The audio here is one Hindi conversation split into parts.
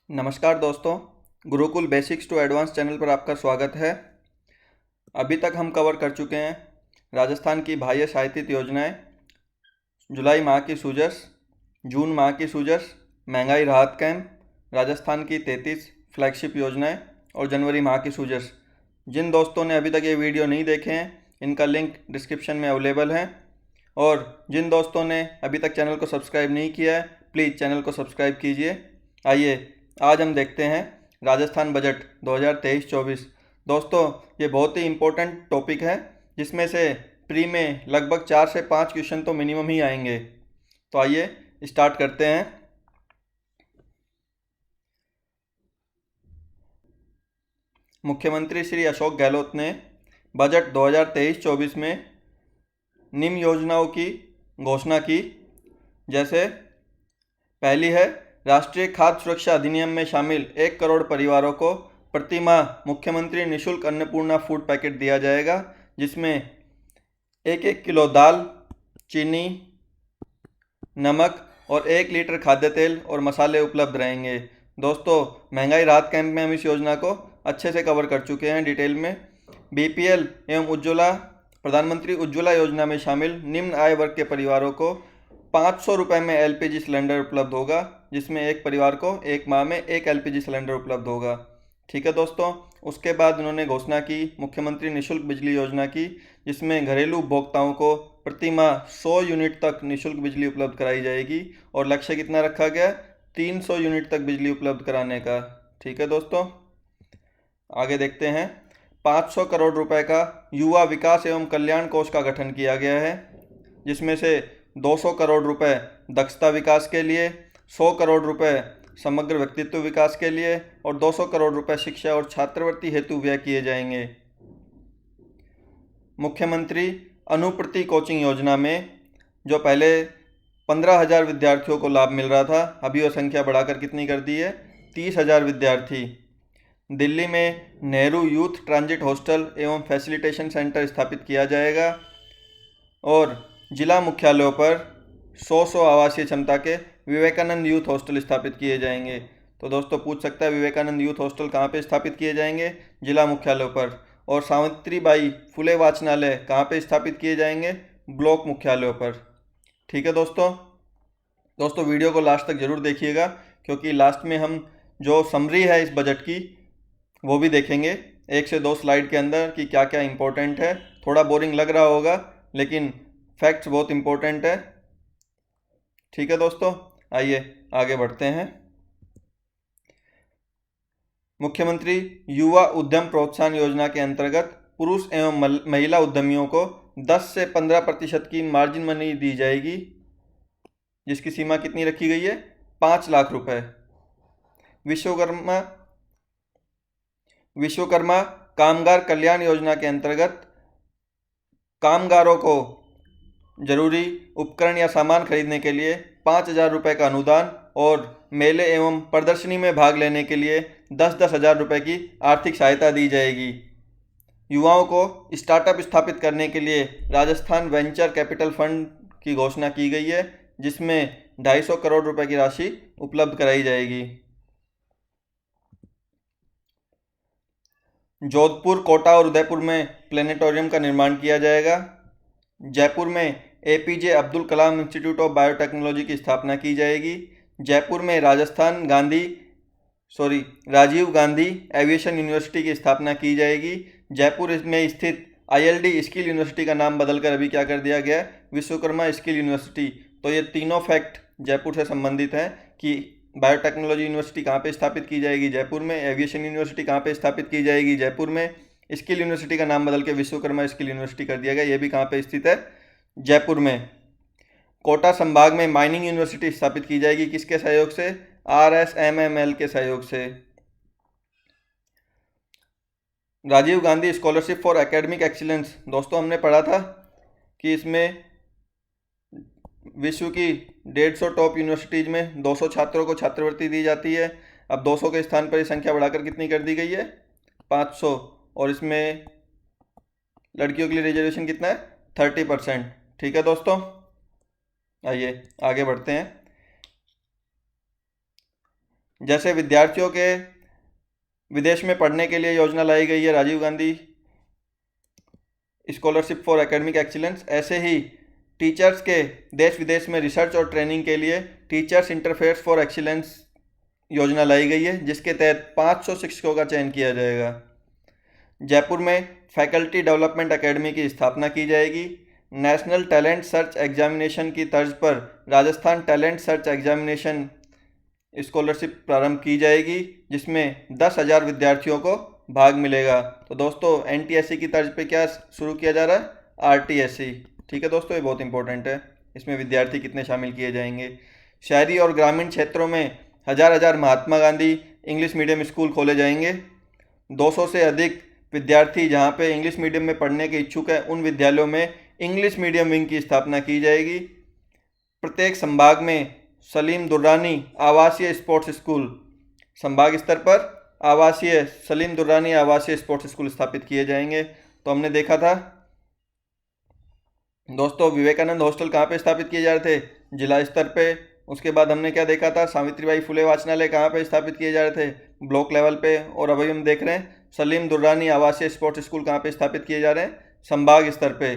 नमस्कार दोस्तों, Gurukul basics to advance channel पर आपका स्वागत है। अभी तक हम कवर कर चुके हैं राजस्थान की बाह्य सहायतित योजनाएं, जुलाई माह की सूजस, जून माह की सूजस, महंगाई राहत कैंप, राजस्थान की 33 फ्लैगशिप योजनाएं और जनवरी माह की सूजस। जिन दोस्तों ने अभी तक ये वीडियो नहीं देखे हैं, इनका लिंक डिस्क्रिप्शन में अवेलेबल है। और जिन दोस्तों ने अभी तक चैनल को सब्सक्राइब नहीं किया है, प्लीज़ चैनल को सब्सक्राइब कीजिए। आइए आज हम देखते हैं राजस्थान बजट 2023-24। दोस्तों, ये बहुत ही इम्पोर्टेंट टॉपिक है, जिसमें से प्री में लगभग 4 से 5 क्वेश्चन तो मिनिमम ही आएंगे। तो आइए स्टार्ट करते हैं। मुख्यमंत्री श्री अशोक गहलोत ने बजट 2023-24 में निम्न योजनाओं की घोषणा की। जैसे पहली है, राष्ट्रीय खाद्य सुरक्षा अधिनियम में शामिल 1 करोड़ परिवारों को प्रति माह मुख्यमंत्री निःशुल्क अन्नपूर्णा फूड पैकेट दिया जाएगा, जिसमें 1-1 किलो दाल, चीनी, नमक और 1 लीटर खाद्य तेल और मसाले उपलब्ध रहेंगे। दोस्तों, महंगाई राहत कैंप में हम इस योजना को अच्छे से कवर कर चुके हैं डिटेल में। बीपीएल एवं उज्ज्वला प्रधानमंत्री उज्ज्वला योजना में शामिल निम्न आय वर्ग के परिवारों को 500 रुपये में एलपीजी सिलेंडर उपलब्ध होगा, जिसमें एक परिवार को एक माह में 1 एलपीजी सिलेंडर उपलब्ध होगा। ठीक है दोस्तों, उसके बाद उन्होंने घोषणा की मुख्यमंत्री निःशुल्क बिजली योजना की, जिसमें घरेलू उपभोक्ताओं को प्रति माह 100 यूनिट तक निःशुल्क बिजली उपलब्ध कराई जाएगी। और लक्ष्य कितना रखा गया? 300 यूनिट तक बिजली उपलब्ध कराने का। ठीक है दोस्तों, आगे देखते हैं। 500 करोड़ रुपए का युवा विकास एवं कल्याण कोष का गठन किया गया है, जिसमें से 200 करोड़ रुपए दक्षता विकास के लिए, 100 करोड़ रुपए समग्र व्यक्तित्व विकास के लिए और 200 करोड़ रुपए शिक्षा और छात्रवृत्ति हेतु व्यय किए जाएंगे। मुख्यमंत्री अनुप्रति कोचिंग योजना में जो पहले 15,000 विद्यार्थियों को लाभ मिल रहा था, अभी वो संख्या बढ़ाकर कितनी कर दी है? 30,000 विद्यार्थी। दिल्ली में नेहरू यूथ ट्रांजिट हॉस्टल एवं फैसिलिटेशन सेंटर स्थापित किया जाएगा और जिला मुख्यालयों पर 100 आवासीय क्षमता के विवेकानंद यूथ हॉस्टल स्थापित किए जाएंगे। तो दोस्तों, पूछ सकता है विवेकानंद यूथ हॉस्टल कहाँ पे स्थापित किए जाएंगे? जिला मुख्यालयों पर। और सावित्रीबाई फुले वाचनालय कहाँ पे स्थापित किए जाएंगे? ब्लॉक मुख्यालयों पर। ठीक है दोस्तों, वीडियो को लास्ट तक जरूर देखिएगा, क्योंकि लास्ट में हम जो समरी है इस बजट की वो भी देखेंगे 1 से 2 स्लाइड के अंदर कि क्या क्या इंपॉर्टेंट है। थोड़ा बोरिंग लग रहा होगा, लेकिन फैक्ट्स बहुत इंपॉर्टेंट है। ठीक है दोस्तों, आइए आगे बढ़ते हैं। मुख्यमंत्री युवा उद्यम प्रोत्साहन योजना के अंतर्गत पुरुष एवं महिला उद्यमियों को 10 से 15% की मार्जिन मनी दी जाएगी, जिसकी सीमा कितनी रखी गई है? 5 लाख रुपए। विश्वकर्मा कामगार कल्याण योजना के अंतर्गत कामगारों को जरूरी उपकरण या सामान खरीदने के लिए 5,000 रुपये का अनुदान और मेले एवं प्रदर्शनी में भाग लेने के लिए 10-10 हज़ार रुपये की आर्थिक सहायता दी जाएगी। युवाओं को स्टार्टअप स्थापित करने के लिए राजस्थान वेंचर कैपिटल फंड की घोषणा की गई है, जिसमें 250 करोड़ रुपए की राशि उपलब्ध कराई जाएगी। जोधपुर, कोटा और उदयपुर में प्लेनेटोरियम का निर्माण किया जाएगा। जयपुर में APJ Abdul Kalam institute of biotechnology की स्थापना की जाएगी। जयपुर में राजीव गांधी एविएशन यूनिवर्सिटी की स्थापना की जाएगी। जयपुर में स्थित आईएलडी स्किल यूनिवर्सिटी का नाम बदलकर अभी क्या कर दिया गया है? Vishwakarma skill university. तो ये तीनों फैक्ट जयपुर से संबंधित हैं कि बायोटेक्नोलॉजी यूनिवर्सिटी कहाँ पे स्थापित की जाएगी? जयपुर में। एविएशन यूनिवर्सिटी कहाँ पे स्थापित की जाएगी? जयपुर में। स्किल यूनिवर्सिटी का नाम बदल के विश्वकर्मा स्किल यूनिवर्सिटी कर दिया गया, ये भी कहाँ पे स्थित है? जयपुर में। कोटा संभाग में माइनिंग यूनिवर्सिटी स्थापित की जाएगी, किसके सहयोग से? RSMML के सहयोग से। Rajiv Gandhi scholarship for academic excellence, दोस्तों हमने पढ़ा था कि इसमें विश्व की 150 टॉप यूनिवर्सिटीज़ में 200 छात्रों को छात्रवृत्ति दी जाती है। अब 200 के स्थान पर ये संख्या बढ़ाकर कितनी कर दी गई है? 500। और इसमें लड़कियों के लिए रिजर्वेशन कितना है? 30%। ठीक है दोस्तों, आइए आगे बढ़ते हैं। जैसे विद्यार्थियों के विदेश में पढ़ने के लिए योजना लाई गई है Rajiv Gandhi scholarship for academic excellence, ऐसे ही टीचर्स के देश विदेश में रिसर्च और ट्रेनिंग के लिए टीचर्स इंटरफेस फॉर एक्सीलेंस योजना लाई गई है, जिसके तहत 500 शिक्षकों का चयन किया जाएगा। जयपुर में फैकल्टी डेवलपमेंट एकेडमी की स्थापना की जाएगी। नेशनल टैलेंट सर्च एग्जामिनेशन की तर्ज पर Rajasthan talent search examination scholarship प्रारंभ की जाएगी, जिसमें 10,000 विद्यार्थियों को भाग मिलेगा। तो दोस्तों NTSC की तर्ज पे क्या शुरू किया जा रहा है? RTSC। ठीक है दोस्तों, ये बहुत इंपॉर्टेंट है। इसमें विद्यार्थी कितने शामिल किए जाएंगे? शहरी और ग्रामीण क्षेत्रों में हजार Mahatma Gandhi English medium school खोले जाएंगे। 200 से अधिक विद्यार्थी जहां पे इंग्लिश मीडियम में पढ़ने के इच्छुक हैं, उन विद्यालयों में इंग्लिश मीडियम विंग की स्थापना की जाएगी। प्रत्येक संभाग में सलीम दुर्रानी आवासीय स्पोर्ट्स स्कूल, संभाग स्तर पर आवासीय सलीम दुर्रानी आवासीय स्पोर्ट्स स्कूल स्थापित किए जाएंगे। तो हमने देखा था दोस्तों विवेकानंद हॉस्टल कहाँ पे स्थापित किए जा रहे थे? जिला स्तर पे। उसके बाद हमने क्या देखा था? सावित्रीबाई फुले वाचनालय कहाँ पे स्थापित किए जा रहे थे? ब्लॉक लेवल पे। और अभी हम देख रहे हैं सलीम दुर्रानी आवासीय स्पोर्ट्स स्कूल कहाँ पे स्थापित किए जा रहे हैं? संभाग स्तर पे।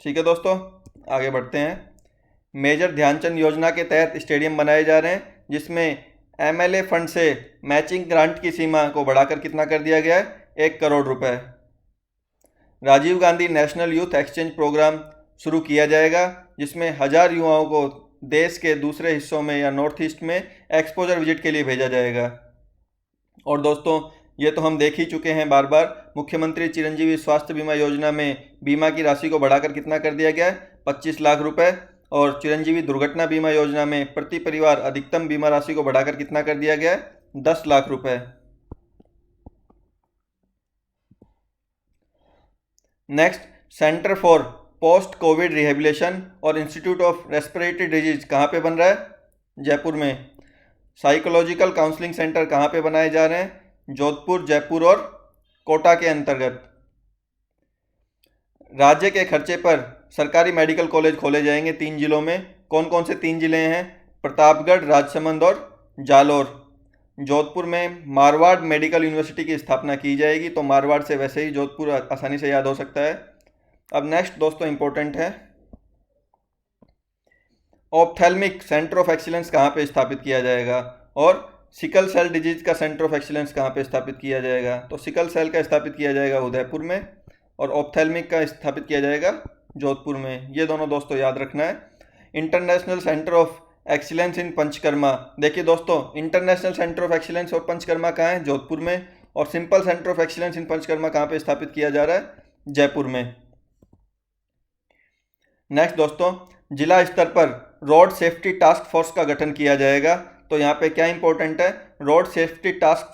ठीक है दोस्तों, आगे बढ़ते हैं। मेजर ध्यानचंद योजना के तहत स्टेडियम बनाए जा रहे हैं, जिसमें MLA फंड से मैचिंग ग्रांट की सीमा को बढ़ाकर कितना कर दिया गया है? 1 करोड़ रुपए। Rajiv Gandhi national youth exchange program शुरू किया जाएगा, जिसमें 1000 युवाओं को देश के दूसरे हिस्सों में या नॉर्थ ईस्ट में एक्सपोजर विजिट के लिए भेजा जाएगा। और दोस्तों ये तो हम देख ही चुके हैं बार बार, मुख्यमंत्री चिरंजीवी स्वास्थ्य बीमा योजना में बीमा की राशि को बढ़ाकर कितना कर दिया गया है? 25 लाख रुपए। और चिरंजीवी दुर्घटना बीमा योजना में प्रति परिवार अधिकतम बीमा राशि को बढ़ाकर कितना कर दिया गया है? 10 लाख रुपए। Next, centre for post Covid rehabilitation और इंस्टीट्यूट ऑफ रेस्पिरेटरी डिजीज कहाँ पे बन रहा है? जयपुर में। साइकोलॉजिकल काउंसलिंग सेंटर कहाँ पे बनाए जा रहे हैं? जोधपुर, जयपुर और कोटा के अंतर्गत। राज्य के खर्चे पर सरकारी मेडिकल कॉलेज खोले जाएंगे 3 जिलों में। कौन कौन से 3 जिले हैं? प्रतापगढ़, राजसमंद और जालोर। जोधपुर में मारवाड़ मेडिकल यूनिवर्सिटी की स्थापना की जाएगी, तो मारवाड़ से वैसे ही जोधपुर आसानी से याद हो सकता है। अब नेक्स्ट दोस्तों इंपॉर्टेंट है, ऑप्थेल्मिक सेंटर ऑफ एक्सीलेंस कहाँ पे स्थापित किया जाएगा? और सिकल सेल डिजीज का सेंटर ऑफ एक्सीलेंस कहाँ पे स्थापित किया जाएगा? तो सिकल सेल का स्थापित किया जाएगा उदयपुर में, और ऑप्थेल्मिक का स्थापित किया जाएगा जोधपुर में। ये दोनों दोस्तों याद रखना है। International centre of excellence in panchakarma, देखिए दोस्तों इंटरनेशनल सेंटर ऑफ एक्सीलेंस और पंचकर्मा कहाँ है? जोधपुर में। और simple centre of excellence in Panchakarma कहाँ पे स्थापित किया जा रहा है? जयपुर में। नेक्स्ट दोस्तों, जिला स्तर पर रोड सेफ्टी टास्क फोर्स का गठन किया जाएगा। तो यहाँ पे क्या इंपॉर्टेंट है? रोड सेफ्टी टास्क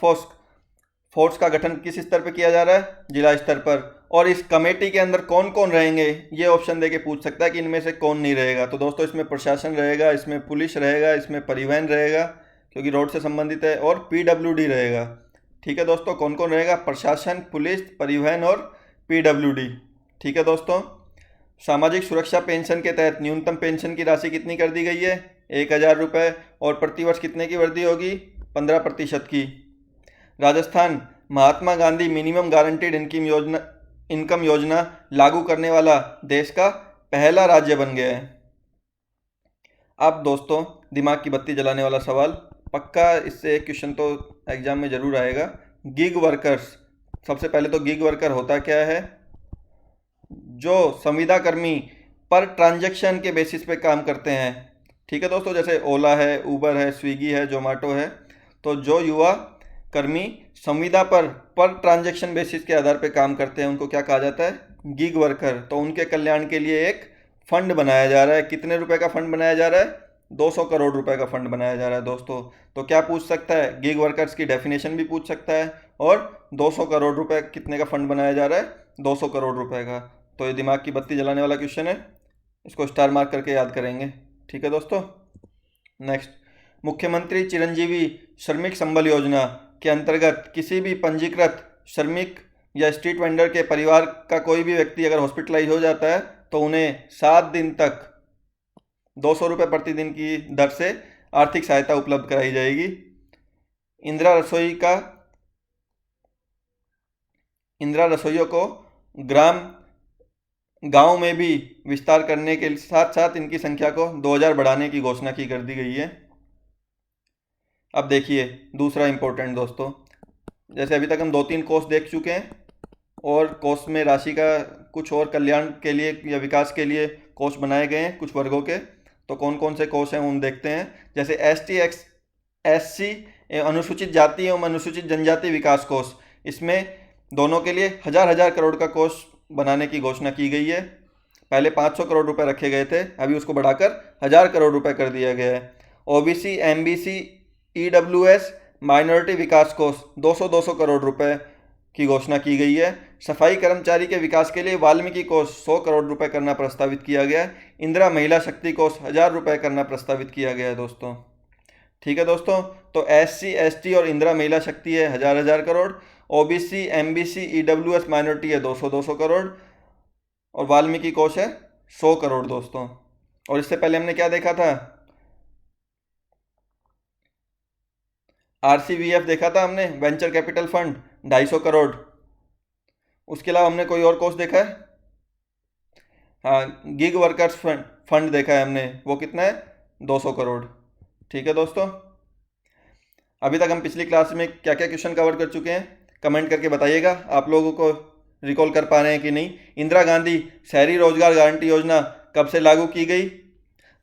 फोर्स का गठन किस स्तर पर किया जा रहा है? जिला स्तर पर। और इस कमेटी के अंदर कौन कौन रहेंगे, ये ऑप्शन देके पूछ सकता है कि इनमें से कौन नहीं रहेगा। तो दोस्तों इसमें प्रशासन रहेगा, इसमें पुलिस रहेगा, इसमें परिवहन रहेगा क्योंकि रोड से संबंधित है, और PWD रहेगा। ठीक है दोस्तों, कौन कौन रहेगा? प्रशासन, पुलिस, परिवहन और PWD। ठीक है दोस्तों, सामाजिक सुरक्षा पेंशन के तहत न्यूनतम पेंशन की राशि कितनी कर दी गई है? 1000 रुपये। और प्रतिवर्ष कितने की वृद्धि होगी? 15% की। Rajasthan Mahatma Gandhi minimum guaranteed income योजना लागू करने वाला देश का पहला राज्य बन गया है। अब दोस्तों दिमाग की बत्ती जलाने वाला सवाल, पक्का इससे एक क्वेश्चन तो एग्जाम में जरूर आएगा। गिग वर्कर्स, सबसे पहले तो गिग वर्कर होता क्या है? जो संविदा कर्मी पर ट्रांजैक्शन के बेसिस पे काम करते हैं। ठीक है दोस्तों, जैसे ओला है, उबर है, स्विगी है, जोमेटो है। तो जो युवा कर्मी संविदा पर ट्रांजैक्शन बेसिस के आधार पर काम करते हैं उनको क्या कहा जाता है? Gig worker. तो उनके कल्याण के लिए एक फंड बनाया जा रहा है। कितने रुपए का फंड बनाया जा रहा है? 200 करोड़ रुपए का फंड बनाया जा रहा है दोस्तों। तो क्या पूछ सकता है? गिग वर्कर्स की डेफिनेशन भी पूछ सकता है, और 200 करोड़ रुपए कितने का फंड बनाया जा रहा है? 200 करोड़ रुपए का। तो ये दिमाग की बत्ती जलाने वाला क्वेश्चन है, इसको स्टार मार्क करके याद करेंगे। ठीक है दोस्तों, नेक्स्ट, मुख्यमंत्री चिरंजीवी श्रमिक संबल योजना के अंतर्गत किसी भी पंजीकृत श्रमिक या स्ट्रीट वेंडर के परिवार का कोई भी व्यक्ति अगर हॉस्पिटलाइज हो जाता है तो उन्हें 7 दिन तक 200 रुपये प्रतिदिन की दर से आर्थिक सहायता उपलब्ध कराई जाएगी। इंदिरा रसोइयों को गांव में भी विस्तार करने के साथ साथ इनकी संख्या को 2000 बढ़ाने की घोषणा की कर दी गई है। अब देखिए दूसरा इंपॉर्टेंट दोस्तों, जैसे अभी तक हम 2-3 कोष देख चुके हैं और कोष में राशि का कुछ और कल्याण के लिए या विकास के लिए कोष बनाए गए हैं कुछ वर्गों के। तो कौन कौन से कोष हैं उन देखते हैं। जैसे SC अनुसूचित जाति एवं अनुसूचित जनजाति विकास कोष, इसमें दोनों के लिए हजार करोड़ का कोष बनाने की घोषणा की गई है। पहले 500 करोड़ रुपए रखे गए थे, अभी उसको बढ़ाकर 1000 करोड़ रुपए कर दिया गया है। OBC MBC EWS माइनॉरिटी विकास कोष 200 करोड़ रुपए की घोषणा की गई है। सफाई कर्मचारी के विकास के लिए वाल्मीकि कोष 100 करोड़ रुपए करना प्रस्तावित किया गया है। इंदिरा महिला शक्ति कोष 1000 रुपए करना प्रस्तावित किया गया है दोस्तों। ठीक है दोस्तों, तो SC ST और इंदिरा महिला शक्ति है 1000 crore, OBC MBC EWS minority है 200 करोड़ और वाल्मीकि कोष है 100 करोड़ दोस्तों। और इससे पहले हमने क्या देखा था, RCVF देखा था हमने, वेंचर कैपिटल फंड 250 करोड़। उसके अलावा हमने कोई और कोष देखा है, हाँ गिग वर्कर्स फंड देखा है हमने, वो कितना है 200 करोड़। ठीक है दोस्तों, अभी तक हम पिछली क्लास में क्या क्या क्वेश्चन कवर कर चुके हैं कमेंट करके बताइएगा, आप लोगों को रिकॉल कर पा रहे हैं कि नहीं। इंदिरा गांधी शहरी रोजगार गारंटी योजना कब से लागू की गई।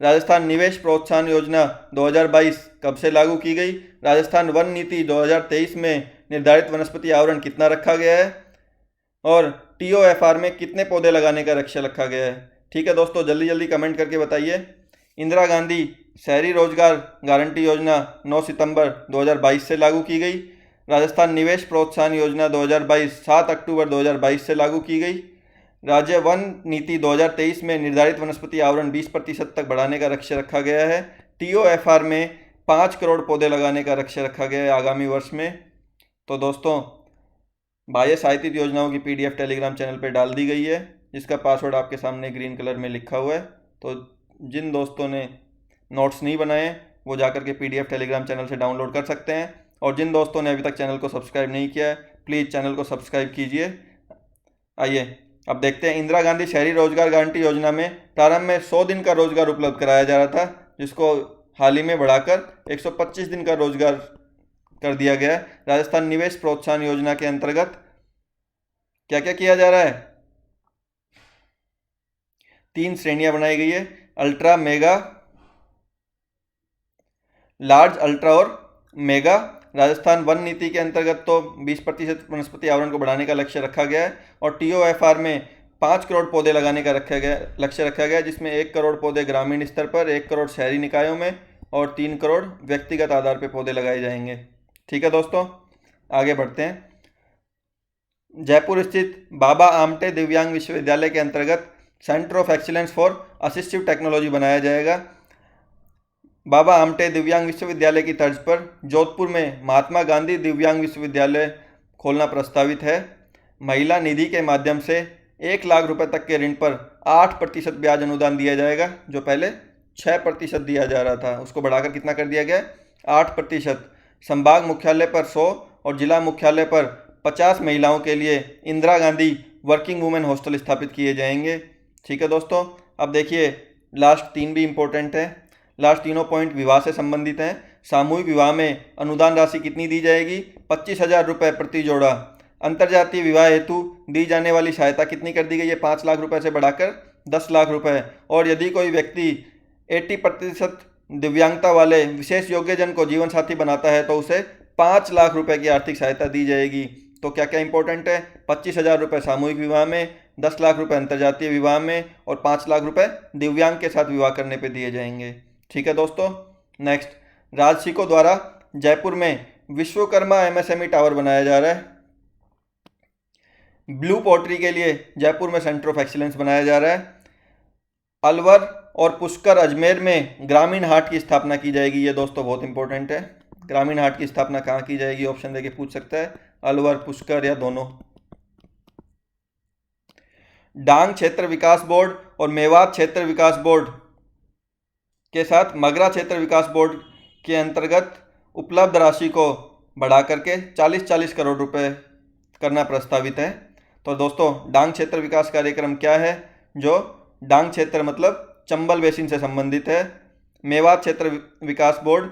राजस्थान निवेश प्रोत्साहन योजना 2022 कब से लागू की गई। राजस्थान वन नीति 2023 में निर्धारित वनस्पति आवरण कितना रखा गया है और TOFR में कितने पौधे लगाने का लक्ष्य रखा गया है। ठीक है दोस्तों, जल्दी जल्दी कमेंट करके बताइए। इंदिरा गांधी शहरी रोजगार गारंटी योजना 9 सितंबर 2022 से लागू की गई। राजस्थान निवेश प्रोत्साहन योजना 2022 7 अक्टूबर 2022 से लागू की गई। राज्य वन नीति 2023 में निर्धारित वनस्पति आवरण 20% तक बढ़ाने का लक्ष्य रखा गया है। TOFR में 5 करोड़ पौधे लगाने का लक्ष्य रखा गया है आगामी वर्ष में। तो दोस्तों बाह्य सहायतित योजनाओं की PDF टेलीग्राम चैनल पर डाल दी गई है, जिसका पासवर्ड आपके सामने ग्रीन कलर में लिखा हुआ है। तो जिन दोस्तों ने नोट्स नहीं बनाए वो जाकर के PDF टेलीग्राम चैनल से डाउनलोड कर सकते हैं, और जिन दोस्तों ने अभी तक चैनल को सब्सक्राइब नहीं किया है प्लीज़ चैनल को सब्सक्राइब कीजिए। आइए अब देखते हैं, इंदिरा गांधी शहरी रोजगार गारंटी योजना में प्रारंभ में 100 दिन का रोजगार उपलब्ध कराया जा रहा था, जिसको हाल ही में बढ़ाकर 125 दिन का रोजगार कर दिया गया है। राजस्थान निवेश प्रोत्साहन योजना के अंतर्गत क्या क्या किया जा रहा है, 3 श्रेणियां बनाई गई है, अल्ट्रा, मेगा, लार्ज, अल्ट्रा और मेगा। राजस्थान वन नीति के अंतर्गत तो 20% वनस्पति आवरण को बढ़ाने का लक्ष्य रखा गया है और TOFR में 5 करोड़ पौधे लगाने का लक्ष्य रखा गया है, जिसमें 1 करोड़ पौधे ग्रामीण स्तर पर, 1 करोड़ शहरी निकायों में और 3 करोड़ व्यक्तिगत आधार पर पौधे लगाए जाएंगे। ठीक है दोस्तों, आगे बढ़ते हैं। जयपुर स्थित बाबा आमटे दिव्यांग विश्वविद्यालय के अंतर्गत centre of excellence for assistive technology बनाया जाएगा। बाबा आमटे दिव्यांग विश्वविद्यालय की तर्ज पर जोधपुर में महात्मा गांधी दिव्यांग विश्वविद्यालय खोलना प्रस्तावित है। महिला निधि के माध्यम से 1 लाख रुपए तक के ऋण पर 8% ब्याज अनुदान दिया जाएगा, जो पहले 6% दिया जा रहा था, उसको बढ़ाकर कितना कर दिया गया, 8%। संभाग मुख्यालय पर 100 और जिला मुख्यालय पर 50 महिलाओं के लिए Indira Gandhi working women hostel स्थापित किए जाएंगे। ठीक है दोस्तों, अब देखिए लास्ट 3 भी इम्पोर्टेंट है। लास्ट तीनों पॉइंट विवाह से संबंधित हैं। सामूहिक विवाह में अनुदान राशि कितनी दी जाएगी, 25,000 रुपये प्रति जोड़ा। अंतर्जातीय विवाह हेतु दी जाने वाली सहायता कितनी कर दी गई है, 5 लाख रुपए से बढ़ाकर 10 लाख रुपए। और यदि कोई व्यक्ति 80% दिव्यांगता वाले विशेष योग्यजन को जीवन साथी बनाता है तो उसे 5 लाख रुपए की आर्थिक सहायता दी जाएगी। तो क्या क्या इंपॉर्टेंट है, 25,000 रुपये सामूहिक विवाह में, 10 लाख रुपए अंतर्जातीय विवाह में और 5 लाख रुपए दिव्यांग के साथ विवाह करने पर दिए जाएंगे। ठीक है दोस्तों, नेक्स्ट, राजसिको द्वारा जयपुर में विश्वकर्मा MSME टावर बनाया जा रहा है। ब्लू पोट्री के लिए जयपुर में सेंटर ऑफ एक्सीलेंस बनाया जा रहा है। अलवर और पुष्कर अजमेर में ग्रामीण हाट की स्थापना की जाएगी। ये दोस्तों बहुत इंपॉर्टेंट है, ग्रामीण हाट की स्थापना कहाँ की जाएगी, ऑप्शन देके पूछ सकता है, अलवर, पुष्कर या दोनों। डांग क्षेत्र विकास बोर्ड और मेवात क्षेत्र विकास बोर्ड के साथ मगरा क्षेत्र विकास बोर्ड के अंतर्गत उपलब्ध राशि को बढ़ा करके 40-40 करोड़ रुपए करना प्रस्तावित है। तो दोस्तों डांग क्षेत्र विकास कार्यक्रम क्या है? जो डांग क्षेत्र मतलब चंबल बेसिन से संबंधित है। मेवात क्षेत्र विकास बोर्ड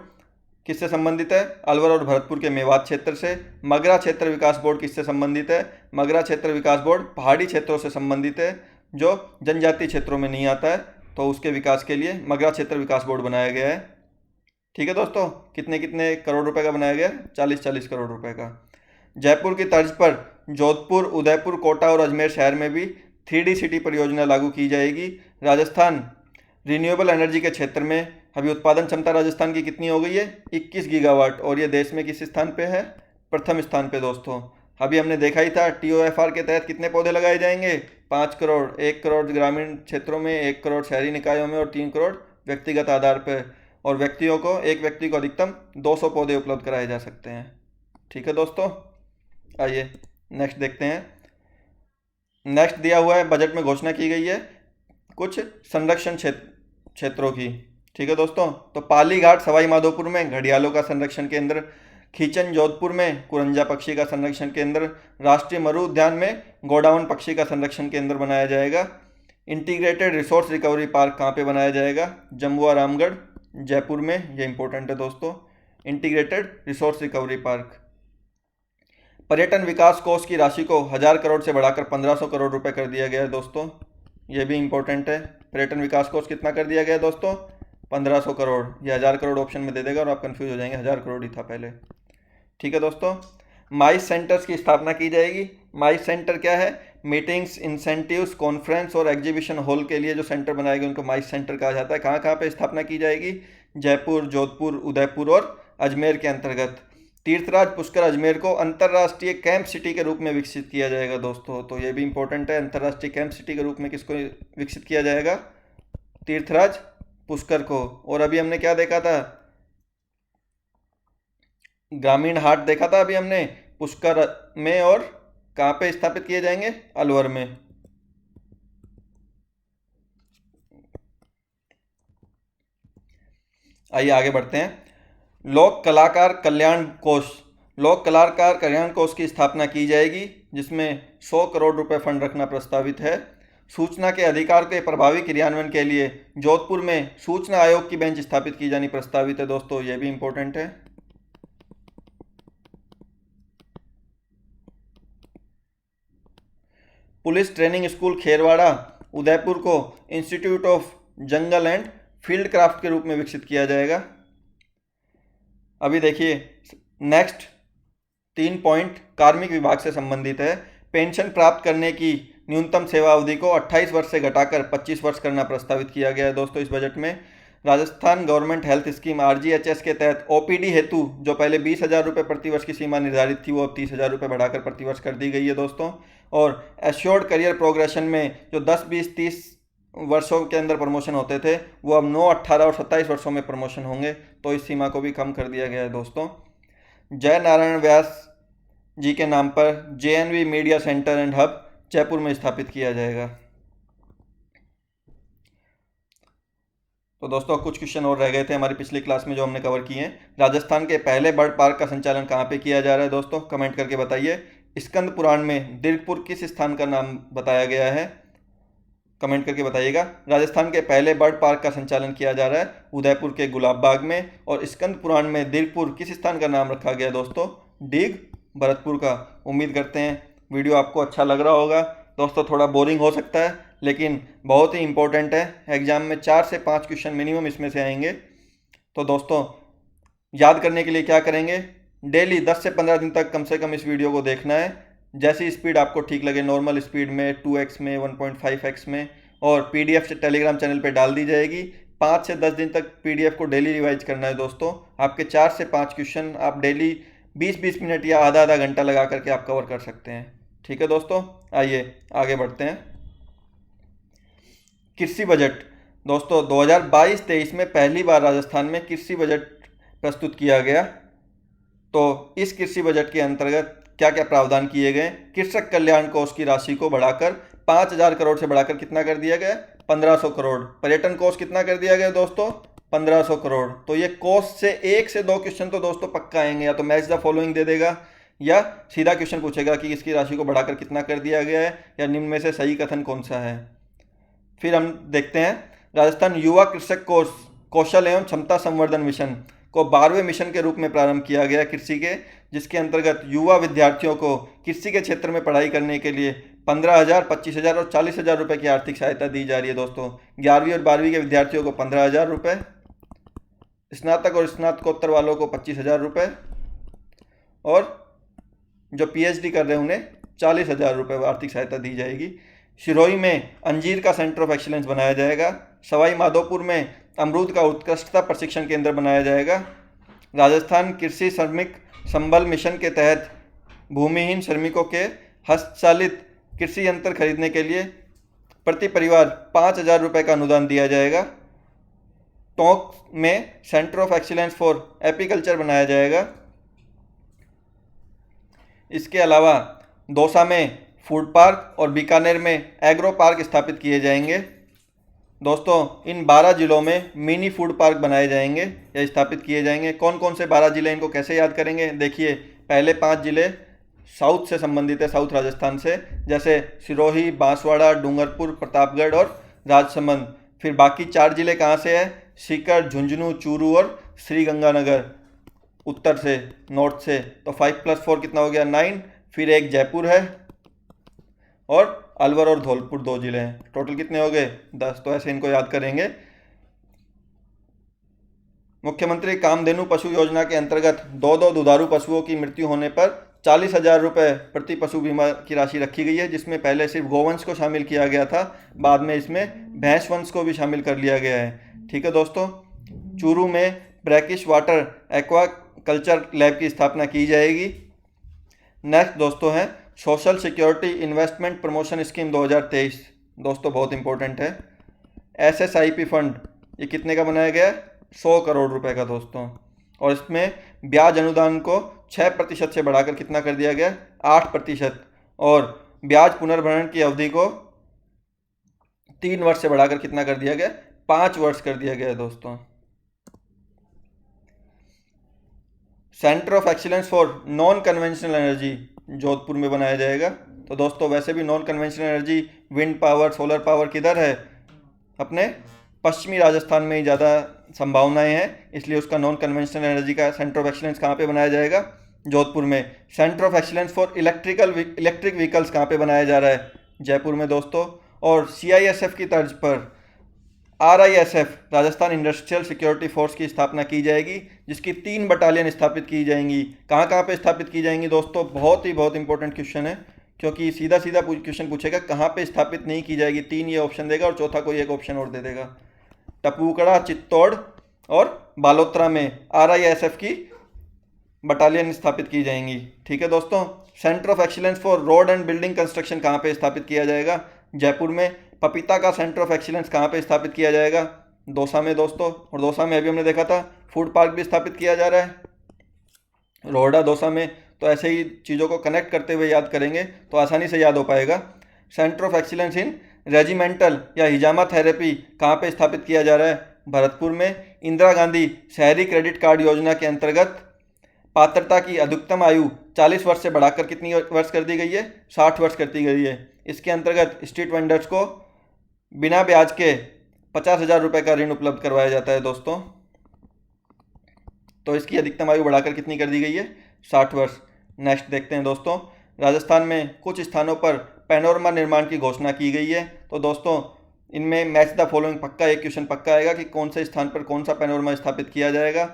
किससे संबंधित है? अलवर और भरतपुर के मेवात क्षेत्र से। मगरा क्षेत्र विकास बोर्ड किससे संबंधित है? मगरा क्षेत्र विकास बोर्ड पहाड़ी क्षेत्रों से संबंधित है, जो जनजातीय क्षेत्रों में नहीं आता है, तो उसके विकास के लिए मगरा क्षेत्र विकास बोर्ड बनाया गया है। ठीक है दोस्तों, कितने कितने करोड़ रुपए का बनाया गया? 40-40 करोड़ रुपए का। जयपुर की तर्ज पर जोधपुर, उदयपुर, कोटा और अजमेर शहर में भी 3D सिटी परियोजना लागू की जाएगी। राजस्थान रिन्यूएबल एनर्जी के क्षेत्र में अभी उत्पादन क्षमता राजस्थान की कितनी हो गई है? 21 गीगावाट, और ये देश में किस स्थान पे है? प्रथम स्थान पे दोस्तों। अभी हमने देखा ही था TOFR के तहत कितने पौधे लगाए जाएंगे? 5 करोड़, 1 करोड़ ग्रामीण क्षेत्रों में, 1 करोड़ शहरी निकायों में और 3 करोड़ व्यक्तिगत आधार पर। और व्यक्तियों को, एक व्यक्ति को अधिकतम 200 पौधे उपलब्ध कराए जा सकते हैं। ठीक है दोस्तों, आइए नेक्स्ट देखते हैं। नेक्स्ट दिया हुआ है, बजट में घोषणा की गई है कुछ संरक्षण क्षेत्रों की। ठीक है दोस्तों, तो पाली घाट सवाई माधोपुर में घड़ियालों का संरक्षण केंद्र, खींचन जोधपुर में कुरंजा पक्षी का संरक्षण केंद्र, राष्ट्रीय मरु उद्यान में गोडावन पक्षी का संरक्षण केंद्र बनाया जाएगा। इंटीग्रेटेड रिसोर्स रिकवरी पार्क कहाँ पे बनाया जाएगा? जम्बुआ रामगढ़ जयपुर में। ये इंपॉर्टेंट है दोस्तों, इंटीग्रेटेड रिसोर्स रिकवरी पार्क। पर्यटन विकास कोष की राशि को 1000 करोड़ से बढ़ाकर 1500 करोड़ रुपए कर दिया गया है दोस्तों। ये भी इंपॉर्टेंट है। पर्यटन विकास कोष कितना कर दिया गया है दोस्तों? 1500 करोड़। ये 1000 करोड़ ऑप्शन में दे देगा और आप कंफ्यूज हो जाएंगे, 1000 करोड़ ही था पहले। ठीक है दोस्तों, माइस सेंटर्स की स्थापना की जाएगी। माइस सेंटर क्या है? मीटिंग्स, इंसेंटिव्स, कॉन्फ्रेंस और एग्जीबिशन हॉल के लिए जो सेंटर बनाए गए उनको माइस सेंटर कहा जाता है। कहाँ कहाँ पे स्थापना की जाएगी? जयपुर, जोधपुर, उदयपुर और अजमेर के अंतर्गत। तीर्थराज पुष्कर अजमेर को अंतर्राष्ट्रीय कैंप सिटी के रूप में विकसित किया जाएगा दोस्तों। तो ये भी इंपॉर्टेंट है, अंतर्राष्ट्रीय कैंप सिटी के रूप में किसको विकसित किया जाएगा? तीर्थराज पुष्कर को। और अभी हमने क्या देखा था? ग्रामीण हाट देखा था अभी हमने, पुष्कर में। और कहाँ पे स्थापित किए जाएंगे? अलवर में। आइए आगे बढ़ते हैं। लोक कलाकार कल्याण कोष, लोक कलाकार कल्याण कोष की स्थापना की जाएगी, जिसमें 100 करोड़ रुपए फंड रखना प्रस्तावित है। सूचना के अधिकार के प्रभावी क्रियान्वयन के लिए जोधपुर में सूचना आयोग की बेंच स्थापित की जानी प्रस्तावित है दोस्तों। ये भी इंपॉर्टेंट है। Police training school Kherwara Udaipur को institute of jungle and field craft के रूप में विकसित किया जाएगा। अभी देखिए नेक्स्ट 3 पॉइंट कार्मिक विभाग से संबंधित है। पेंशन प्राप्त करने की न्यूनतम सेवा अवधि को 28 वर्ष से घटाकर 25 वर्ष करना प्रस्तावित किया गया है दोस्तों इस बजट में। Rajasthan government health scheme RGHS के तहत OPD हेतु जो पहले 20,000 रुपये प्रतिवर्ष की सीमा निर्धारित थी, वो अब 30,000 रुपये बढ़ाकर प्रतिवर्ष कर दी गई है दोस्तों। और एश्योर्ड करियर प्रोग्रेशन में जो 10, 20, 30 वर्षों के अंदर प्रमोशन होते थे, वो अब 9, 18 और 27 वर्षों में प्रमोशन होंगे, तो इस सीमा को भी कम कर दिया गया है दोस्तों। जय नारायण व्यास जी के नाम पर JNV media centre and hub Jaipur में स्थापित किया जाएगा। तो दोस्तों कुछ क्वेश्चन और रह गए थे हमारी पिछली क्लास में जो हमने कवर किए हैं। राजस्थान के पहले बर्ड पार्क का संचालन कहाँ पे किया जा रहा है दोस्तों? कमेंट करके बताइए। स्कंद पुराण में दीर्घपुर किस स्थान का नाम बताया गया है? कमेंट करके बताइएगा। राजस्थान के पहले बर्ड पार्क का संचालन किया जा रहा है उदयपुर के गुलाब बाग में। और स्कंद पुराण में दीर्घपुर किस स्थान का नाम रखा गया दोस्तों? डीग भरतपुर का। उम्मीद करते हैं वीडियो आपको अच्छा लग रहा होगा दोस्तों। थोड़ा बोरिंग हो सकता है लेकिन बहुत ही इंपॉर्टेंट है। एग्जाम में 4 से 5 क्वेश्चन मिनिमम इसमें से आएंगे। तो दोस्तों याद करने के लिए क्या करेंगे? डेली 10 से 15 दिन तक कम से कम इस वीडियो को देखना है। जैसी स्पीड आपको ठीक लगे, नॉर्मल स्पीड में, 2x में, 1.5x में, और PDF से टेलीग्राम चैनल पे डाल दी जाएगी। 5 से 10 दिन तक PDF को डेली रिवाइज करना है दोस्तों। आपके 4 से 5 क्वेश्चन आप डेली 20-20 मिनट या आधा आधा घंटा लगा करके आप कवर कर सकते हैं। ठीक है दोस्तों, आइए आगे बढ़ते हैं। कृषि बजट दोस्तों 2022-23 में पहली बार राजस्थान में कृषि बजट प्रस्तुत किया गया। तो इस कृषि बजट के अंतर्गत क्या क्या प्रावधान किए गए? कृषक कल्याण कोष की राशि को बढ़ाकर 5000 करोड़ से बढ़ाकर कितना कर दिया गया? 1500 करोड़। पर्यटन कोष कितना कर दिया गया दोस्तों? 1500 करोड़। तो ये कॉस्ट से 1 से 2 क्वेश्चन तो दोस्तों पक्का आएंगे, या तो मैच द फॉलोइंग दे देगा या सीधा क्वेश्चन पूछेगा कि इसकी राशि को बढ़ाकर कितना कर दिया गया है, या निम्न में से सही कथन कौन सा है। फिर हम देखते हैं राजस्थान युवा कृषक कोर्स कौशल एवं क्षमता संवर्धन मिशन को 12वें मिशन के रूप में प्रारंभ किया गया कृषि के, जिसके अंतर्गत युवा विद्यार्थियों को कृषि के क्षेत्र में पढ़ाई करने के लिए 15,000, 25,000 और 40,000 रुपये की आर्थिक सहायता दी जा रही है दोस्तों। 11वीं और 12वीं के विद्यार्थियों को 15,000 रुपये, स्नातक और स्नातकोत्तर वालों को 25,000 रुपये, और जो पीएचडी कर रहे हैं उन्हें 40,000 रुपये आर्थिक सहायता दी जाएगी। सिरोही में अंजीर का सेंटर ऑफ एक्सीलेंस बनाया जाएगा। सवाई माधोपुर में अमरूद का उत्कृष्टता प्रशिक्षण केंद्र बनाया जाएगा। राजस्थान कृषि श्रमिक संबल मिशन के तहत भूमिहीन श्रमिकों के हस्तचालित कृषि यंत्र खरीदने के लिए प्रति परिवार 5,000 रुपये का अनुदान दिया जाएगा। टोंक में centre of excellence for apiculture बनाया जाएगा। इसके अलावा दौसा में फूड पार्क और बीकानेर में एग्रो पार्क स्थापित किए जाएंगे। दोस्तों इन 12 जिलों में मिनी फूड पार्क बनाए जाएंगे या स्थापित किए जाएंगे। कौन कौन से 12 जिले, इनको कैसे याद करेंगे? देखिए, पहले 5 जिले साउथ से संबंधित है, साउथ राजस्थान से, जैसे सिरोही, बांसवाड़ा, डूंगरपुर, प्रतापगढ़ और राजसमंद। फिर बाकी 4 जिले कहाँ से है? सीकर, झुंझुनू, चूरू और श्रीगंगानगर उत्तर से, नॉर्थ से। तो 5+4 कितना हो गया? 9। फिर एक जयपुर है और अलवर और धौलपुर 2 जिले हैं। टोटल कितने हो गए? 10। तो ऐसे इनको याद करेंगे। मुख्यमंत्री कामधेनु पशु योजना के अंतर्गत 2 दुधारू पशुओं की मृत्यु होने पर 40,000 रुपये प्रति पशु बीमा की राशि रखी गई है, जिसमें पहले सिर्फ गोवंश को शामिल किया गया था, बाद में इसमें भैंस वंश को भी शामिल कर लिया गया है। ठीक है दोस्तों। चूरू में brackish water aqua culture lab की स्थापना की जाएगी। नेक्स्ट दोस्तों है social security investment promotion scheme 2023। दोस्तों बहुत इंपॉर्टेंट है। SSIP फंड ये कितने का बनाया गया है? 100 करोड़ रुपए का दोस्तों। और इसमें ब्याज अनुदान को 6% से बढ़ाकर कितना कर दिया गया? 8%। और ब्याज पुनर्भरण की अवधि को 3 वर्ष से बढ़ाकर कितना कर दिया गया? 5 वर्ष कर दिया गया है दोस्तों। Centre of excellence for non conventional energy Jodhpur में बनाया जाएगा। तो दोस्तों वैसे भी non conventional energy, wind power, solar power किधर है? अपने पश्चिमी राजस्थान में ही ज़्यादा संभावनाएं हैं, इसलिए उसका नॉन कन्वेंशनल एनर्जी का सेंटर ऑफ एक्सीलेंस कहाँ पे बनाया जाएगा? जोधपुर में। Centre of excellence for electric vehicles कहाँ पे बनाया जा रहा है? जयपुर में दोस्तों। और CISF की तर्ज पर RISF Rajasthan industrial security force की स्थापना की जाएगी, जिसकी 3 बटालियन स्थापित की जाएंगी। कहाँ कहाँ पे स्थापित की जाएंगी दोस्तों? बहुत इंपॉर्टेंट क्वेश्चन है, क्योंकि सीधा क्वेश्चन पूछेगा कहाँ पे स्थापित नहीं की जाएगी। 3 ये ऑप्शन देगा और चौथा कोई एक ऑप्शन और दे देगा। टपूकड़ा, चित्तौड़ और बालोतरा में RISF की बटालियन स्थापित की जाएंगी। ठीक है दोस्तों। Centre of excellence for road and building construction कहाँ पे स्थापित किया जाएगा? जयपुर में। पपीता का सेंटर ऑफ एक्सीलेंस कहाँ पे स्थापित किया जाएगा? दौसा में दोस्तों। और दौसा में अभी हमने देखा था फूड पार्क भी स्थापित किया जा रहा है रोहड़ा, दौसा में। तो ऐसे ही चीज़ों को कनेक्ट करते हुए याद करेंगे तो आसानी से याद हो पाएगा। Centre of excellence in regimental या हिजामा थेरेपी कहाँ पे स्थापित किया जा रहा है? भरतपुर में। इंदिरा गांधी शहरी क्रेडिट कार्ड योजना के अंतर्गत पात्रता की अधिकतम आयु 40 वर्ष से बढ़ाकर कितनी वर्ष कर दी गई है? 60 वर्ष कर दी गई है। इसके अंतर्गत स्ट्रीट वेंडर्स को बिना ब्याज के 50,000 रुपये का ऋण उपलब्ध करवाया जाता है दोस्तों। तो इसकी अधिकतम आयु बढ़ाकर कितनी कर दी गई है? 60 वर्ष। नेक्स्ट देखते हैं दोस्तों। राजस्थान में कुछ स्थानों पर पैनोरमा निर्माण की घोषणा की गई है। तो दोस्तों इनमें मैच द फॉलोइंग पक्का एक क्वेश्चन पक्का आएगा कि कौन से स्थान पर कौन सा पैनोरमा स्थापित किया जाएगा।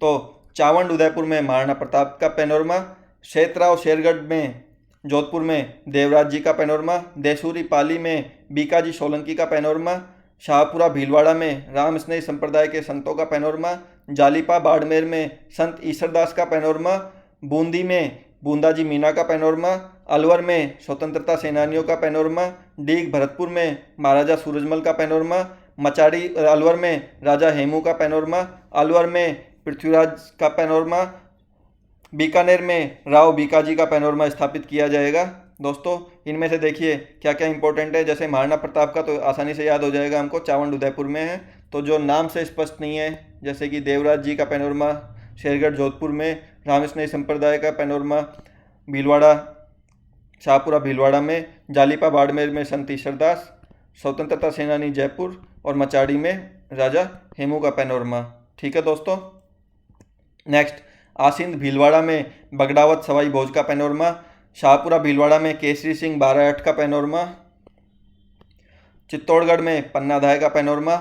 तो चावंड उदयपुर में महाराणा प्रताप का पैनोरमा, शेतराव शेरगढ़ में जोधपुर में देवराज जी का पैनोरमा, देसूरी पाली में बीकाजी सोलंकी का पैनोरमा, शाहपुरा भीलवाड़ा में राम स्नेही संप्रदाय के संतों का पैनोरमा, जालीपा बाड़मेर में संत ईसरदास का पैनोरमा, बूंदी में बूंदाजी मीना का पैनोरमा, अलवर में स्वतंत्रता सेनानियों का पैनोरमा, डीग भरतपुर में महाराजा सूरजमल का पैनोरमा, मचाड़ी अलवर में राजा हेमू का पैनोरमा, अलवर में पृथ्वीराज का पैनोरमा, बीकानेर में राव बीकाजी का पैनोरमा स्थापित किया जाएगा। दोस्तों इनमें से देखिए क्या क्या इंपॉर्टेंट है। जैसे महाराणा प्रताप का तो आसानी से याद हो जाएगा हमको, चावंड उदयपुर में है, तो जो नाम से स्पष्ट नहीं है। जैसे कि देवराज जी का पैनोरमा शेरगढ़ जोधपुर में, रामस्नेही संप्रदाय का पैनोरमा भीलवाड़ा शाहपुरा भीलवाड़ा में, जालिपा बाड़मेर में संत ईश्वरदास, स्वतंत्रता सेनानी जयपुर और मचाड़ी में राजा हेमू का पैनोरमा। ठीक है दोस्तों। नेक्स्ट, आसिंद भीलवाड़ा में बगड़ावत सवाई भोज का पैनोरमा, शाहपुरा भीलवाड़ा में केसरी सिंह 12 का पैनोरमा, चित्तौड़गढ़ में पन्नाधाय का पैनोरमा,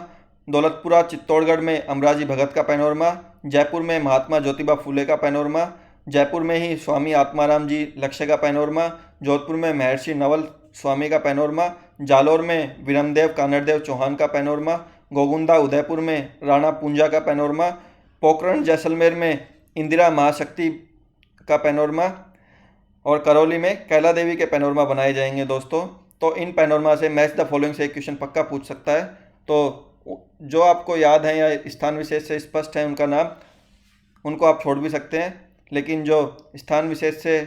दौलतपुरा चित्तौड़गढ़ में अमराजी भगत का पैनोरमा, जयपुर में महात्मा ज्योतिबा फूले का पैनोरमा, जयपुर में ही स्वामी आत्माराम जी लक्ष्य का पैनोरमा, जोधपुर में महर्षि नवल स्वामी का पैनोरमा, जालोर में विरमदेव कानड़देव चौहान का पैनोरमा, गोगुंदा उदयपुर में राणा पूंजा का पैनोरमा, पोखरण जैसलमेर में इंदिरा महाशक्ति का पैनोरमा और करौली में कैला देवी के पैनोरमा बनाए जाएंगे दोस्तों। तो इन पैनोरमा से मैच द फॉलोइंग से एक क्वेश्चन पक्का पूछ सकता है। तो जो आपको याद है या स्थान विशेष से स्पष्ट है उनका नाम, उनको आप छोड़ भी सकते हैं, लेकिन जो स्थान विशेष से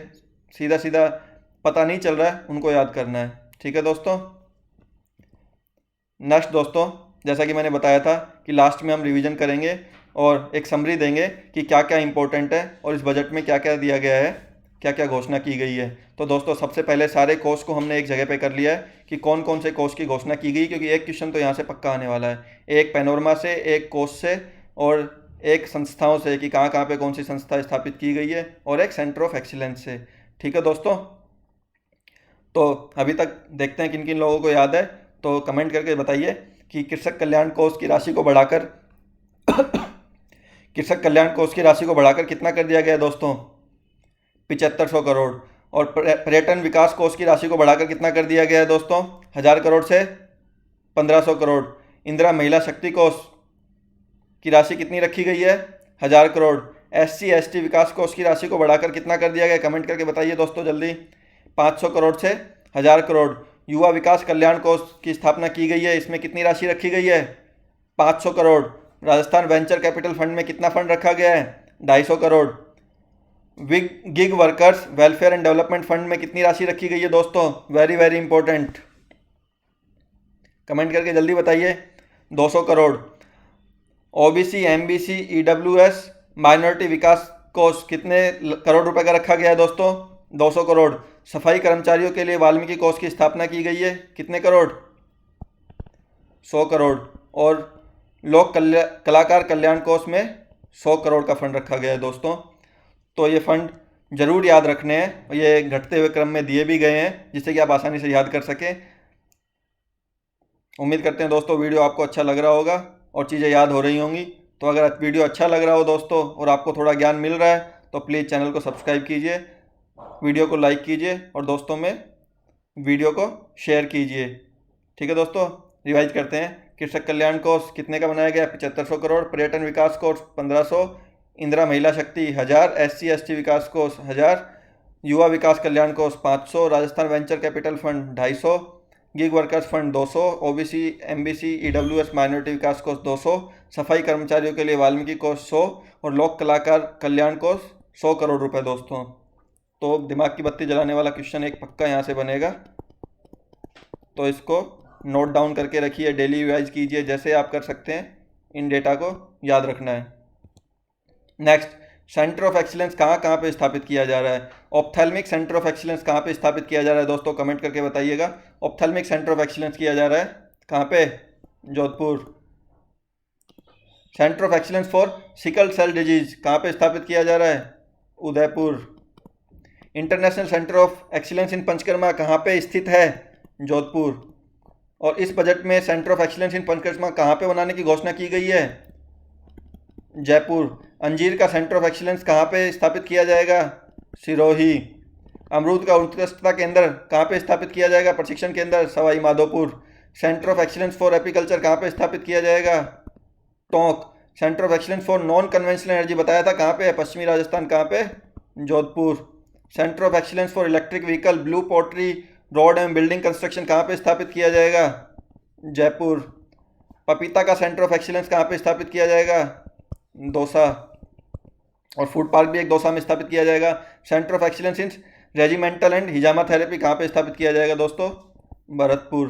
सीधा सीधा पता नहीं चल रहा है उनको याद करना है। ठीक है दोस्तों। नेक्स्ट दोस्तों, जैसा कि मैंने बताया था कि लास्ट में हम रिवीजन करेंगे और एक समरी देंगे कि क्या क्या इंपॉर्टेंट है और इस बजट में क्या क्या दिया गया है, क्या क्या घोषणा की गई है। तो दोस्तों सबसे पहले सारे कोर्स को हमने एक जगह पे कर लिया है कि कौन कौन से कोर्स की घोषणा की गई, क्योंकि एक क्वेश्चन तो यहाँ से पक्का आने वाला है, एक पैनोरमा से, एक कोर्स से और एक संस्थाओं से कि कहाँ कहाँ पे कौन सी संस्था स्थापित की गई है, और एक सेंटर ऑफ एक्सीलेंस से। ठीक है दोस्तों। तो अभी तक देखते हैं किन किन लोगों को याद है, तो कमेंट करके बताइए कि कृषक कल्याण कोष की राशि को बढ़ाकर कृषक कल्याण कोष की राशि को बढ़ाकर कितना कर दिया गया दोस्तों? 7500 करोड़। और पर्यटन विकास कोष की राशि को बढ़ाकर कितना कर दिया गया है दोस्तों? 1000 करोड़ से 1500 करोड़। इंदिरा महिला शक्ति कोष की राशि कितनी रखी गई है? 1000 करोड़। SC ST विकास कोष की राशि को बढ़ाकर कितना कर दिया गया? कमेंट करके बताइए दोस्तों जल्दी। 500 करोड़ से 1000 करोड़। युवा विकास कल्याण कोष की स्थापना की गई है, इसमें कितनी राशि रखी गई है? 500 crore. Rajasthan venture capital fund में कितना फंड रखा गया है? 250 crore. Gig workers welfare and development fund में कितनी राशि रखी गई है दोस्तों? वेरी वेरी इंपॉर्टेंट, कमेंट करके जल्दी बताइए। 200 crore. OBC MBC EWS minority विकास कोष कितने करोड़ रुपए का रखा गया है दोस्तों? 200 करोड़। सफाई कर्मचारियों के लिए वाल्मीकि कोष की स्थापना की गई है, कितने करोड़? 100 करोड़। और लोक कलाकार कल्याण कोष में 100 करोड़ का फंड रखा गया है दोस्तों। तो ये फंड जरूर याद रखने हैं, ये घटते हुए क्रम में दिए भी गए हैं जिससे कि आप आसानी से याद कर सकें। उम्मीद करते हैं दोस्तों वीडियो आपको अच्छा लग रहा होगा और चीज़ें याद हो रही होंगी। तो अगर वीडियो अच्छा लग रहा हो दोस्तों और आपको थोड़ा ज्ञान मिल रहा है तो प्लीज़ चैनल को सब्सक्राइब कीजिए, वीडियो को लाइक कीजिए और दोस्तों में वीडियो को शेयर कीजिए। ठीक है दोस्तों, रिवाइज करते हैं। कृषक कल्याण कोष कितने का बनाया गया? 7500 करोड़। पर्यटन विकास कोष 1500। इंदिरा महिला शक्ति 1000। SC ST विकास कोष 1000। युवा विकास कल्याण कोष 500। Rajasthan venture capital fund 250। Gig workers fund 200। OBC MBC EWS minority विकास कोष 200। सफाई कर्मचारियों के लिए वाल्मीकि कोष 100 और लोक कलाकार कल्याण कोष 100 करोड़ रुपए दोस्तों। तो दिमाग की बत्ती जलाने वाला क्वेश्चन एक पक्का यहाँ से बनेगा, तो इसको नोट डाउन करके रखिए, डेली रिवाइज कीजिए जैसे आप कर सकते हैं, इन डेटा को याद रखना है। नेक्स्ट, सेंटर ऑफ एक्सीलेंस कहाँ कहाँ पे स्थापित किया जा रहा है? ऑप्थेल्मिक सेंटर ऑफ एक्सीलेंस कहाँ पे स्थापित किया जा रहा है दोस्तों? कमेंट करके बताइएगा। ऑप्थेल्मिक सेंटर ऑफ एक्सीलेंस किया जा रहा है कहाँ पे? Jodhpur. Centre of excellence for sickle cell disease कहाँ पे स्थापित किया जा रहा है? Udaipur. International centre of excellence in Panchakarma कहाँ पे स्थित है? जोधपुर। और इस बजट में centre of excellence in Panchakarma कहाँ पे बनाने की घोषणा की गई है? जयपुर। अंजीर का सेंटर ऑफ एक्सीलेंस कहाँ पे स्थापित किया जाएगा? सिरोही। अमरूद का उत्कृष्टता केंद्र कहाँ पे स्थापित किया जाएगा? प्रशिक्षण केंद्र Sawai Madhopur. Centre of excellence for apiculture कहाँ पे स्थापित किया जाएगा? Tonk. Centre of excellence for non conventional energy बताया था कहाँ पे है? पश्चिमी राजस्थान। कहाँ पे? Jodhpur. Centre of excellence for electric vehicle, blue pottery, road एवं बिल्डिंग कंस्ट्रक्शन कहाँ पे स्थापित किया जाएगा? जयपुर। पपीता का सेंटर ऑफ एक्सीलेंस कहाँ पे स्थापित किया जाएगा? दौसा। और फूड पार्क भी एक दौसा में स्थापित किया जाएगा। Centre of excellence in regimental and hijama therapy कहाँ पे स्थापित किया जाएगा दोस्तों? भरतपुर।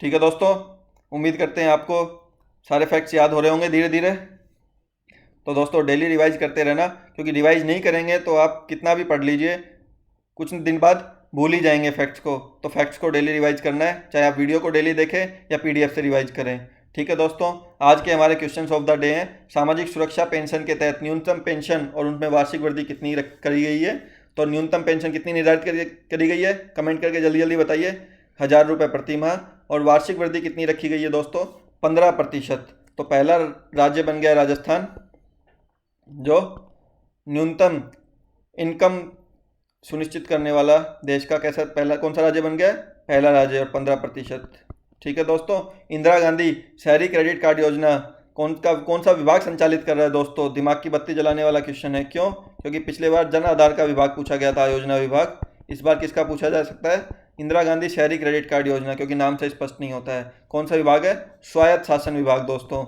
ठीक है दोस्तों, उम्मीद करते हैं आपको सारे फैक्ट्स याद हो रहे होंगे धीरे धीरे। तो दोस्तों डेली रिवाइज करते रहना, क्योंकि रिवाइज नहीं करेंगे तो आप कितना भी पढ़ लीजिए कुछ दिन बाद भूल ही जाएंगे फैक्ट्स को। तो फैक्ट्स को डेली रिवाइज करना है, चाहे आप वीडियो को डेली देखें या पीडीएफ से रिवाइज करें। ठीक है दोस्तों, आज के हमारे क्वेश्चंस ऑफ द डे हैं सामाजिक सुरक्षा पेंशन के तहत न्यूनतम पेंशन और उनमें वार्षिक वृद्धि कितनी करी गई है। तो न्यूनतम पेंशन कितनी निर्धारित करी गई है, कमेंट करके जल्दी जल्दी बताइए। 1000 रुपये प्रति माह। और वार्षिक वृद्धि कितनी रखी गई है दोस्तों? 15%। तो पहला राज्य बन गया राजस्थान, जो न्यूनतम इनकम सुनिश्चित करने वाला देश का कैसा पहला कौन सा राज्य बन गया? पहला राज्य, और 15%। ठीक है दोस्तों, इंदिरा गांधी शहरी क्रेडिट कार्ड योजना कौन सा विभाग संचालित कर रहा है दोस्तों? दिमाग की बत्ती जलाने वाला क्वेश्चन है। क्यों? क्योंकि पिछले बार जन आधार का विभाग पूछा गया था, योजना विभाग। इस बार किसका पूछा जा सकता है? इंदिरा गांधी शहरी क्रेडिट कार्ड योजना, क्योंकि नाम से स्पष्ट नहीं होता है। कौन सा विभाग है? स्वायत्त शासन विभाग दोस्तों।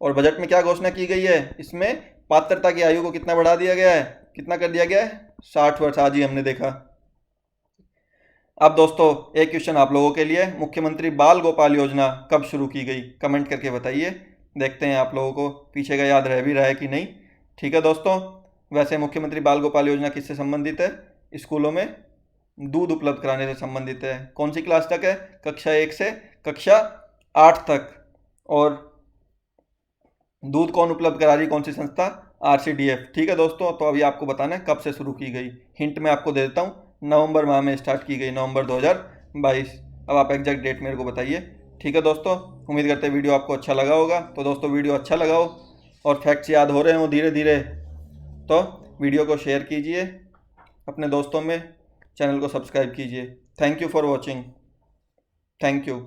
और बजट में क्या घोषणा की गई है? इसमें पात्रता की आयु को कितना बढ़ा दिया गया है, कितना कर दिया गया है? 60 वर्ष। आज ही हमने देखा। अब दोस्तों एक क्वेश्चन आप लोगों के लिए, मुख्यमंत्री बाल गोपाल योजना कब शुरू की गई? कमेंट करके बताइए, देखते हैं आप लोगों को पीछे का याद रह भी रहा है कि नहीं। ठीक है दोस्तों, वैसे मुख्यमंत्री बाल गोपाल योजना किससे संबंधित है? स्कूलों में दूध उपलब्ध कराने से संबंधित है। कौन सी क्लास तक है? कक्षा 1 से कक्षा 8 तक। और दूध कौन उपलब्ध करा रही, कौन सी संस्था? RCDF। ठीक है दोस्तों, तो अभी आपको बताना है कब से शुरू की गई। हिंट मैं आपको दे देता हूँ, नवंबर माह में स्टार्ट की गई, नवंबर 2022। अब आप एग्जैक्ट डेट मेरे को बताइए। ठीक है दोस्तों, उम्मीद करते हैं वीडियो आपको अच्छा लगा होगा। तो दोस्तों वीडियो अच्छा लगा हो और फैक्ट्स याद हो रहे हो धीरे धीरे, तो वीडियो को शेयर कीजिए अपने दोस्तों में, चैनल को सब्सक्राइब कीजिए। Thank you for watching. Thank you.